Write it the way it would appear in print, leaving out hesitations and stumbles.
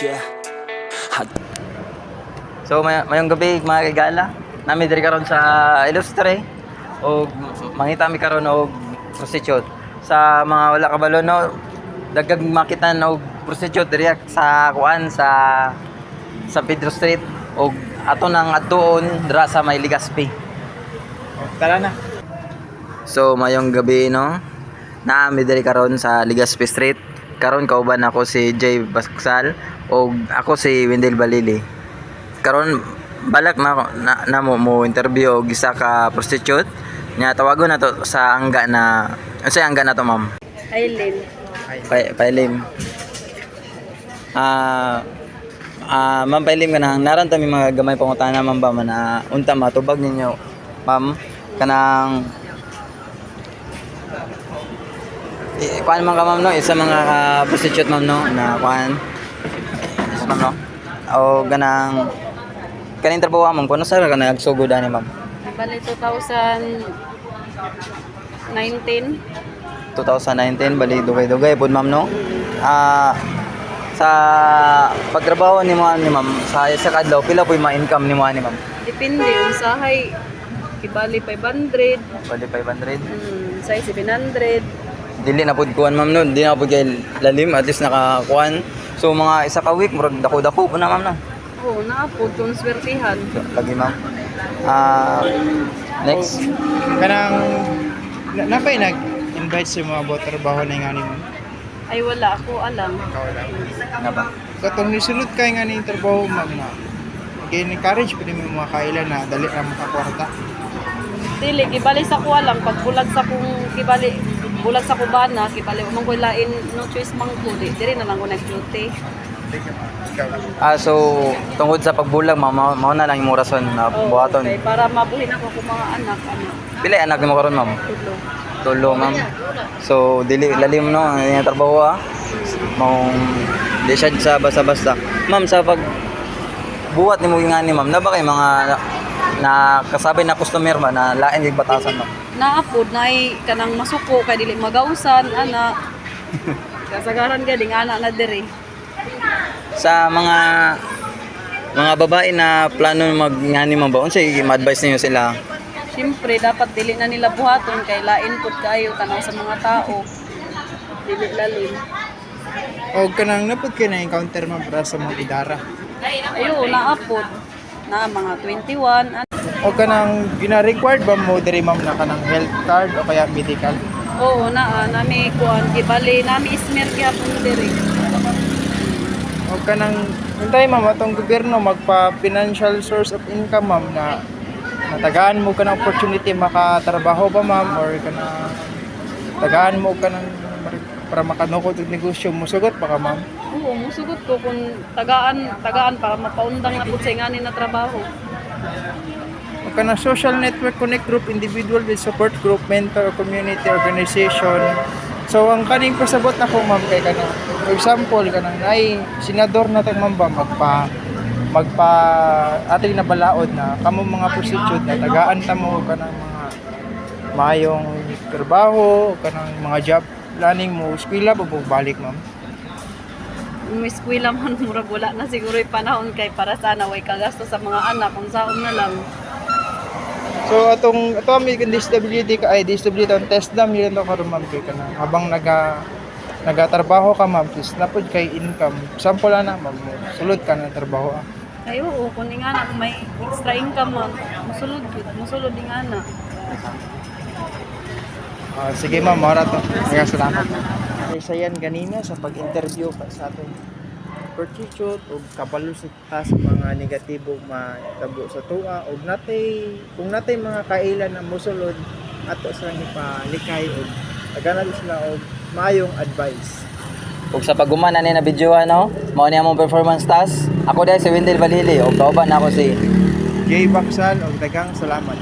Yeah. So mayong gabi mga kagala, nami diri karon sa Ilustre o mangita mi karon og prostitute. Sa mga wala kabalo no, dagdag makitan og prostitute diri sa kuan sa Pedro Street og ato nang adtuon dira sa may Legazpi. Tara na. So mayong gabi no, naami diri karon sa Legazpi Street. Karon kauban ako si Jay Basksal og ako si Wendell Balili. Karon balak na mo interview og isa ka prostitute. Nya tawagon na to sa angga na unsay angga na to, ma'am? Aileen. Pailim. Ma'am Pailim kanang naran ta mi mga gamay pangutana, ma'am, ba na unta matubag ninyo, ma'am, kanang kuan man ka, ma'am, no, isa mga prostitute, ma'am, no, na kuan is, ma'am, no, o ganang kaning trabaho, ma'am, kuno sa ka nagsugod ani, ma'am? Bali 2019. 2019 bali dugay-dugay pud, ma'am, no. Sa pagtrabaho ni mo ni ma'am sa kadlaw pila po ma-income ni mo ani, ma'am? Depende usahay ibali 500. Bali 500. Say 700. Dili na pud kuan, ma'am, no, di na pud kay lalim, at least nakakuan. So mga isa ka week murag dako-dako po na, ma'am, no. Oo, naapod kung swertihan. Lagi, ma'am. Next. Kanang napay nag-invite sa mga about trabaho na nga mo. Ay wala ako alam. Ikaw lang. Nga ba? Katong nisulod kay nga ni trabaho, ma'am, na encourage pwede mo mga kailan na dali na makakwarta. Dili gibali sa ko alam pag bulag sa kung gibali bulag sa kubana gibali umang ko lain no choice mang ko diri na lang ko nag-duty. Ikaw lang. So tungod sa pagbulag, mao na lang imong rason na buhaton. Okay, para mabuhin ako kung mga anak Pila anak nimo karon, ma'am? tulo. Tulo, ma'am. So dili lalim, no, ang trabaho, mong di siya sa basta-basta. Ma'am, sa pag buhat nimo nga ni, ma'am, na ba kay mga na kasabi na customer ba na lain yung batasan, ma'am? Naapod na ay kanang masuko kay dili magausan ana. Kasagaran ka ding ana na diri. Sa mga babae na plano magngani, ma'am, ba unsay ma-advise niyo sila? Siyempre dapat dili na nila buhaton kay lain pud kayo tanaw sa mga tao. Dili lalim. O kanang napod kay na encounter man para sa mga idara. Ayo naapod na mga 21 O kanang gina-required ba mo diri, ma'am, na kanang health card o kaya medical? Oo na nami kuan gibali nami ismer gyapon diri. O kanang untay, ma'am, atong gobyerno magpa financial source of income, ma'am, na natagaan mo ka ng opportunity makatrabaho ba, ma'am, or kanang tagaan mo ka ng para makanukod og negosyo mo, sugot pa ka, ma'am? Oo, musugot ko kung tagaan para mapaundang na pud sa ingani na trabaho. O kanang social network connect group, individual with support group, mentor, community organization. So ang kaning pasabot na ko, ma'am, kay kanang for example kanang ay senador na tag, ma'am, ba magpa ating nabalaod na kamo mga prostitute na tagaan ta mo kanang mga mayong trabaho, kanang mga job planning mo, eskwela ba balik, ma'am? May eskwela man murag wala na siguro yung panahon kay para sana way kagasto sa mga anak kung saon na lang. So ato mi disability ka ay disability on test dam yun to karon, ma'am, kay kanang habang nagatrabaho ka, ma'am, please napod kay income. Sample na, ma'am, sulod ka na trabaho. Ay oo, kung nga na may extra income man, musulod din nga na. Sige, ma'am, mara to. Salamat. Isa yan ganina sa pag-interview pa sa atong prostitute o kabalo sa mga negatibong matabo sa tuwa o kung natay mga kailan na musulod ato sa ipalikay o tagana sila og mayong advice. Ug sa paghuman ani na video, no, mao ni among performance task. Ako dai si Wendell Balili og kauban ako si Jay Baksal og daghang salamat.